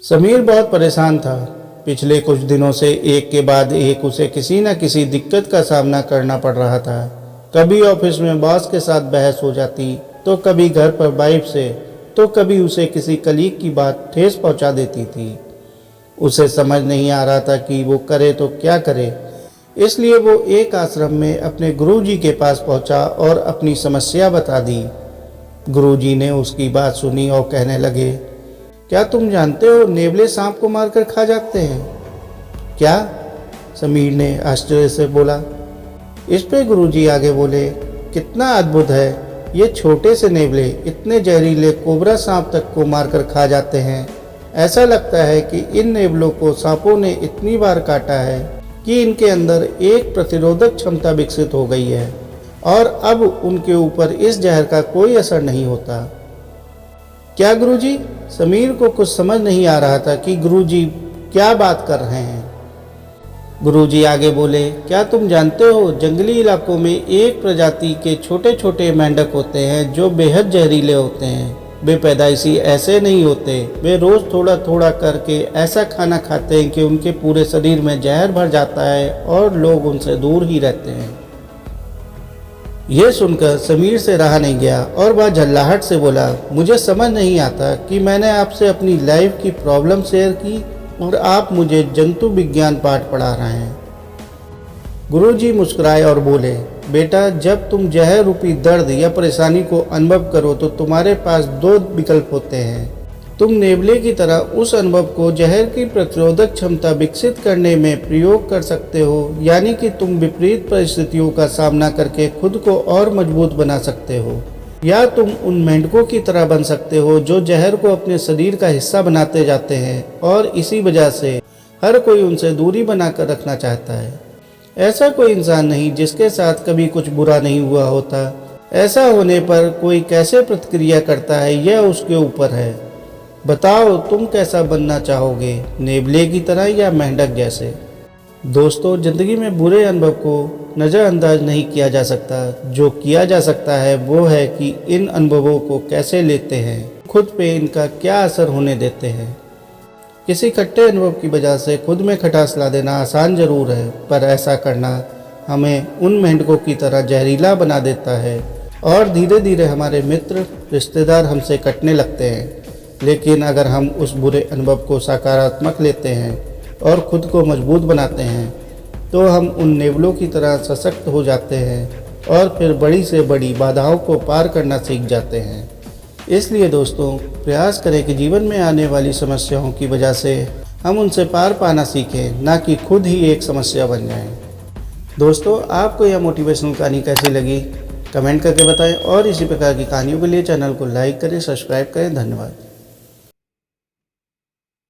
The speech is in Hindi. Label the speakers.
Speaker 1: समीर बहुत परेशान था। पिछले कुछ दिनों से एक के बाद एक उसे किसी न किसी दिक्कत का सामना करना पड़ रहा था। कभी ऑफिस में बॉस के साथ बहस हो जाती, तो कभी घर पर वाइफ से, तो कभी उसे किसी कलीग की बात ठेस पहुंचा देती थी। उसे समझ नहीं आ रहा था कि वो करे तो क्या करे। इसलिए वो एक आश्रम में अपने गुरुजी के पास पहुंचा और अपनी समस्या बता दी। गुरुजी ने उसकी बात सुनी और कहने लगे, क्या तुम जानते हो नेवले सांप को मारकर खा जाते हैं? क्या? समीर ने आश्चर्य से बोला। इस पे गुरुजी आगे बोले, कितना अद्भुत है, ये छोटे से नेवले इतने जहरीले कोबरा सांप तक को मारकर खा जाते हैं। ऐसा लगता है कि इन नेवलों को सांपों ने इतनी बार काटा है कि इनके अंदर एक प्रतिरोधक क्षमता विकसित हो गई है और अब उनके ऊपर इस जहर का कोई असर नहीं होता। क्या गुरुजी? समीर को कुछ समझ नहीं आ रहा था कि गुरुजी क्या बात कर रहे हैं। गुरुजी आगे बोले, क्या तुम जानते हो जंगली इलाकों में एक प्रजाति के छोटे छोटे मेंढक होते हैं जो बेहद जहरीले होते हैं। वे पैदाइशी ऐसे नहीं होते, वे रोज थोड़ा थोड़ा करके ऐसा खाना खाते हैं कि उनके पूरे शरीर में जहर भर जाता है और लोग उनसे दूर ही रहते हैं। यह सुनकर समीर से रहा नहीं गया और वह झल्लाहट से बोला, मुझे समझ नहीं आता कि मैंने आपसे अपनी लाइफ की प्रॉब्लम शेयर की और आप मुझे जंतु विज्ञान पाठ पढ़ा रहे हैं। गुरुजी मुस्कुराए और बोले, बेटा, जब तुम जहर रूपी दर्द या परेशानी को अनुभव करो तो तुम्हारे पास दो विकल्प होते हैं। तुम नेवले की तरह उस अनुभव को जहर की प्रतिरोधक क्षमता विकसित करने में प्रयोग कर सकते हो, यानी कि तुम विपरीत परिस्थितियों का सामना करके खुद को और मजबूत बना सकते हो, या तुम उन मेंढकों की तरह बन सकते हो जो जहर को अपने शरीर का हिस्सा बनाते जाते हैं और इसी वजह से हर कोई उनसे दूरी बनाकर रखना चाहता है। ऐसा कोई इंसान नहीं जिसके साथ कभी कुछ बुरा नहीं हुआ होता। ऐसा होने पर कोई कैसे प्रतिक्रिया करता है यह उसके ऊपर है। बताओ तुम कैसा बनना चाहोगे, नेवले की तरह या मेंढक जैसे? दोस्तों, जिंदगी में बुरे अनुभव को नज़रअंदाज नहीं किया जा सकता। जो किया जा सकता है वो है कि इन अनुभवों को कैसे लेते हैं, खुद पे इनका क्या असर होने देते हैं। किसी खट्टे अनुभव की वजह से खुद में खटास ला देना आसान ज़रूर है, पर ऐसा करना हमें उन मेंढकों की तरह जहरीला बना देता है और धीरे धीरे हमारे मित्र रिश्तेदार हमसे कटने लगते हैं। लेकिन अगर हम उस बुरे अनुभव को सकारात्मक लेते हैं और खुद को मजबूत बनाते हैं तो हम उन नेवलों की तरह सशक्त हो जाते हैं और फिर बड़ी से बड़ी बाधाओं को पार करना सीख जाते हैं। इसलिए दोस्तों, प्रयास करें कि जीवन में आने वाली समस्याओं की वजह से हम उनसे पार पाना सीखें, ना कि खुद ही एक समस्या बन जाएं। दोस्तों, आपको यह मोटिवेशनल कहानी कैसी लगी कमेंट करके बताएं और इसी प्रकार की कहानियों के लिए चैनल को लाइक करें, सब्सक्राइब करें। धन्यवाद।